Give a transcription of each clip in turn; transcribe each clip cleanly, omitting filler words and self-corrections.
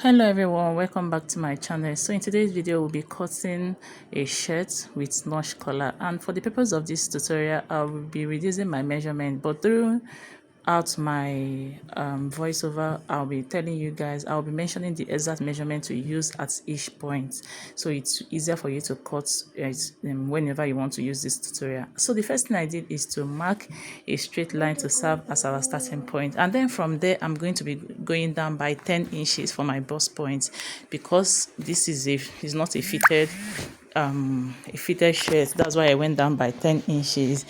Hello everyone, welcome back to my channel. So in today's video we'll be cutting a shirt with notch collar, and for the purpose of this tutorial I will be reducing my measurement, but throughout my voiceover I'll be telling you guys, I'll be mentioning the exact measurement to use at each point, so it's easier for you to cut it whenever you want to use this tutorial. So the first thing I did is to mark a straight line to serve as our starting point, and then from there I'm going to be going down by 10 inches for my bust point, because this is not a fitted shirt. That's why I went down by 10 inches.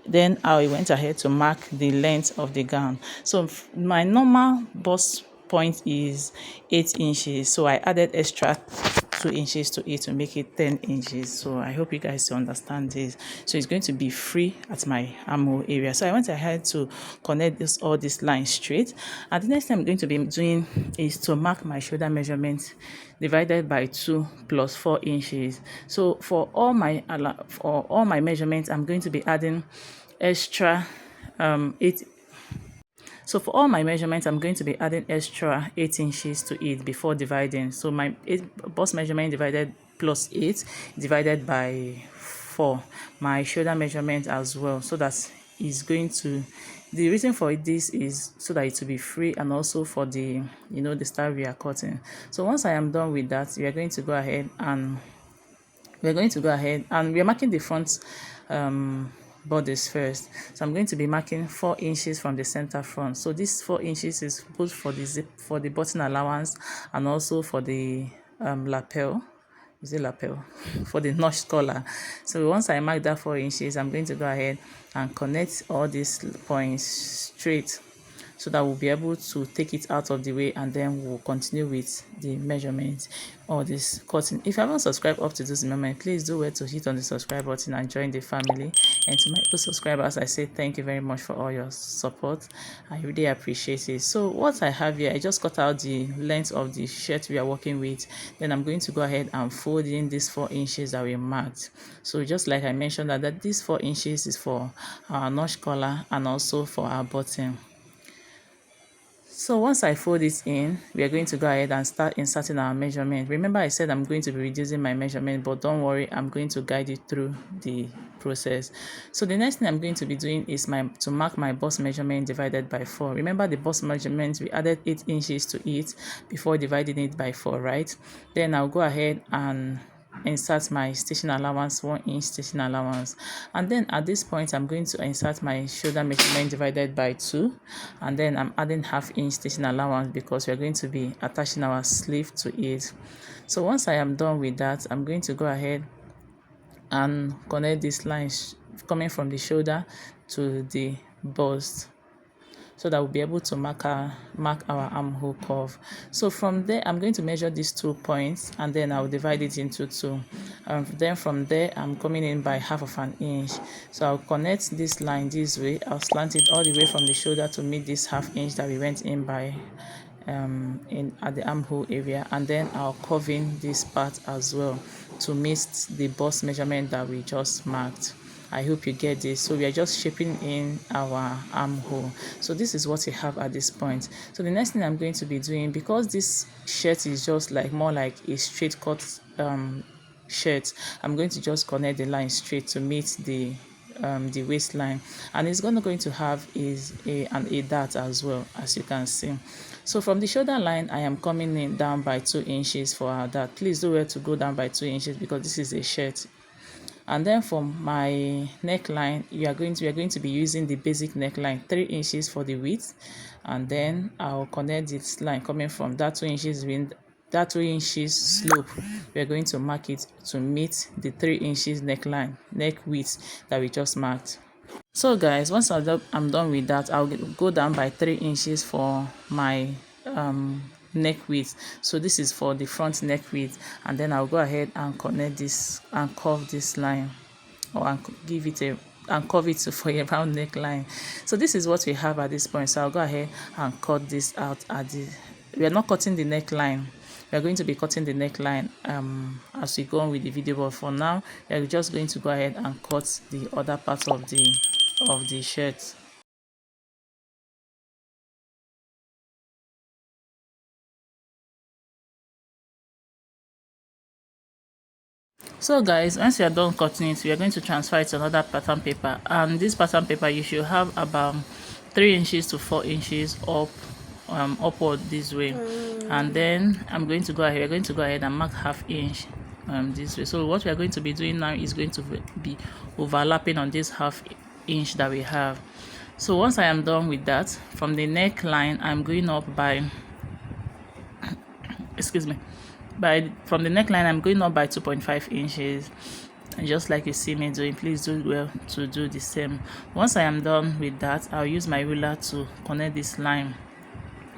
Then I went ahead to mark the length of the gown. So my normal bust point is 8 inches, so I added extra 2 inches to it to make it 10 inches. So I hope you guys understand this. So it's going to be free at my armhole area. So I went ahead to connect all these lines straight, and the next thing I'm going to be doing is to mark my shoulder measurement divided by 2 plus 4 inches. So for all my measurements I'm going to be adding extra 8. So for all my measurements, I'm going to be adding extra 8 inches to it before dividing. So my bust measurement divided plus 8 divided by 4. My shoulder measurement as well. So that is going to, the reason for this is so that it will be free, and also for the, the style we are cutting. So once I am done with that, we are going to go ahead and we are marking the front bodice first. So I'm going to be marking 4 inches from the center front. So this 4 inches is both for the zip, for the button allowance, and also for the lapel. Is it lapel? For the notch collar. So once I mark that 4 inches, I'm going to go ahead and connect all these points straight, so that we'll be able to take it out of the way, and then we'll continue with the measurements or this cutting. If you haven't subscribed up to this moment, please do well to hit on the subscribe button and join the family. And to my new subscribers, I say thank you very much for all your support. I really appreciate it. So what I have here, I just cut out the length of the shirt we are working with. Then I'm going to go ahead and fold in these 4 inches that we marked. So just like I mentioned, that these 4 inches is for our notch collar and also for our button. So once I fold it in, we are going to go ahead and start inserting our measurement. Remember I said I'm going to be reducing my measurement, but don't worry, I'm going to guide you through the process. So the next thing I'm going to be doing is to mark my bust measurement divided by 4. Remember the bust measurement, we added 8 inches to it before dividing it by 4, right? Then I'll go ahead and insert my stitching allowance, 1 inch stitching allowance, and then at this point I'm going to insert my shoulder measurement divided by 2, and then I'm adding ½ inch stitching allowance because we're going to be attaching our sleeve to it. So once I am done with that, I'm going to go ahead and connect these lines coming from the shoulder to the bust, so that we'll be able to mark our armhole curve. So from there I'm going to measure these 2 points, and then I'll divide it into 2. Then from there I'm coming in by ½ inch. So I'll connect this line this way. I'll slant it all the way from the shoulder to meet this ½ inch that we went in by at the armhole area, and then I'll curve in this part as well to meet the bust measurement that we just marked. I hope you get this. So we are just shaping in our armhole. So this is what we have at this point. So the next thing I'm going to be doing, because this shirt is just more like a straight cut shirt, I'm going to just connect the line straight to meet the waistline, and it's going to have a dart as well, as you can see. So from the shoulder line I am coming in down by 2 inches for our dart. Please do well to go down by 2 inches because this is a shirt. And then for my neckline, we are going to be using the basic neckline, 3 inches for the width, and then I'll connect this line coming from that 2 inches that 2 inches slope. We are going to mark it to meet the 3 inches neck width that we just marked. So guys, once I'm done with that, I'll go down by 3 inches for my neck width. So this is for the front neck width, and then I'll go ahead and connect this and curve this line, or give it and curve it for a round neckline. So this is what we have at this point. So I'll go ahead and cut this out we are not cutting the neckline. We are going to be cutting the neckline as we go on with the video, but for now we are just going to go ahead and cut the other part of the shirt. So guys, once you are done cutting it, we are going to transfer it to another pattern paper, and this pattern paper you should have about 3 inches to 4 inches up, upward this way. And then I'm going to go ahead, we're going to go ahead and mark 1/2 inch this way. So what we are going to be doing now is going to be overlapping on this 1/2 inch that we have. So once I am done with that, from the neckline I'm going up by from the neckline I'm going up by 2.5 inches, and just like you see me doing, please do well to do the same. Once I am done with that, I'll use my ruler to connect this line.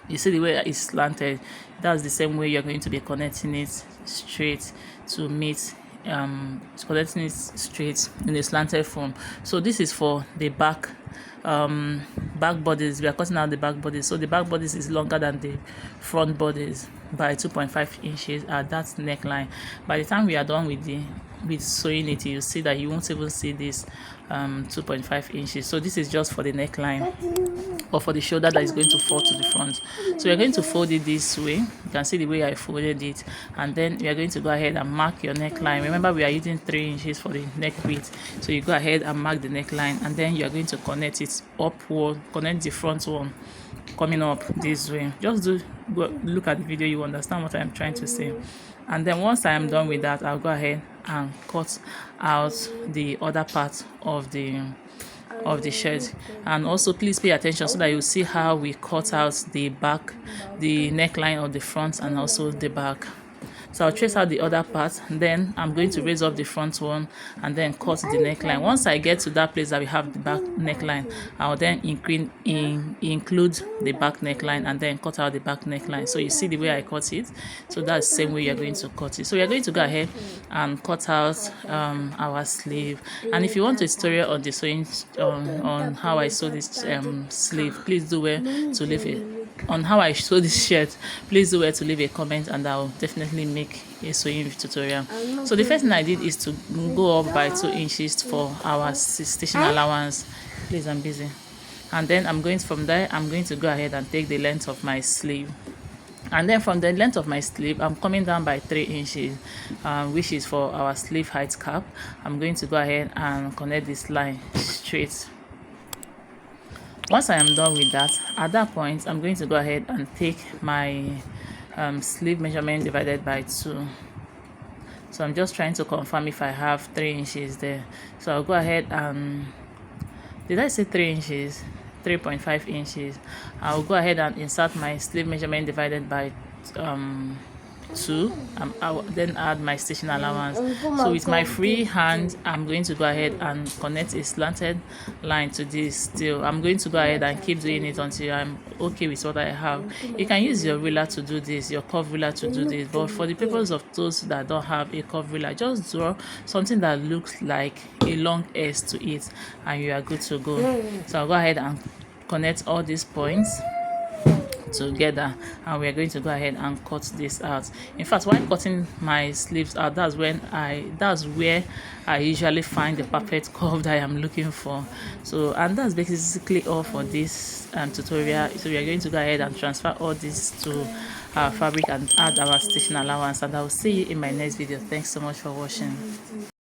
You see the way it's slanted, that's the same way you're going to be connecting it straight to meet connecting it straight in a slanted form. So this is for the back bodice. We are cutting out the back bodice, so the back bodice is longer than the front bodice by 2.5 inches at that neckline. By the time we are done with sewing it, you see that you won't even see this 2.5 inches. So this is just for the neckline or for the shoulder that is going to fall to the front. So we're going to fold it this way. You can see the way I folded it, and then we are going to go ahead and mark your neckline. Remember, we are using 3 inches for the neck width, so you go ahead and mark the neckline, and then you are going to connect it upward, connect the front one coming up this way. Just look at the video, you understand what I'm trying to say. And then once I am done with that, I'll go ahead and cut out the other part of the shirt. And also please pay attention so that you see how we cut out the back, the neckline of the front, and also the back. So I'll trace out the other part, then I'm going to raise up the front one and then cut the neckline. Once I get to that place that we have the back neckline, I'll then include the back neckline and then cut out the back neckline. So you see the way I cut it, so that's the same way you're going to cut it. So we're going to go ahead and cut out our sleeve. And if you want a tutorial on the sewing on how I sew this sleeve, please do well to leave it on how I sew this shirt. Please do well to leave a comment, and I'll definitely make a sewing tutorial. So the first thing I did is to go up by 2 inches for our stitching allowance. Please, I'm busy. And then from there I'm going to go ahead and take the length of my sleeve, and then from the length of my sleeve I'm coming down by 3 inches, which is for our sleeve height cap. I'm going to go ahead and connect this line straight. Once I am done with that, at that point I'm going to go ahead and take my sleeve measurement divided by 2. So I'm just trying to confirm if I have 3 inches there. So I'll go ahead and, did I say 3 inches? 3.5 inches. I'll go ahead and insert my sleeve measurement divided by 2. I'll then add my stitching allowance. So with my free hand, I'm going to go ahead and connect a slanted line to this still. I'm going to go ahead and keep doing it until I'm okay with what I have. You can use your ruler to do this, your curve ruler to do this, but for the purpose of those that don't have a curve ruler, just draw something that looks like a long S to it and you are good to go. So I'll go ahead and connect all these points together, and we are going to go ahead and cut this out. In fact, while cutting my sleeves out, that's where I usually find the perfect curve that I am looking for. So, and that's basically all for this tutorial. So we are going to go ahead and transfer all this to our fabric and add our stitching allowance, and I will see you in my next video. Thanks so much for watching.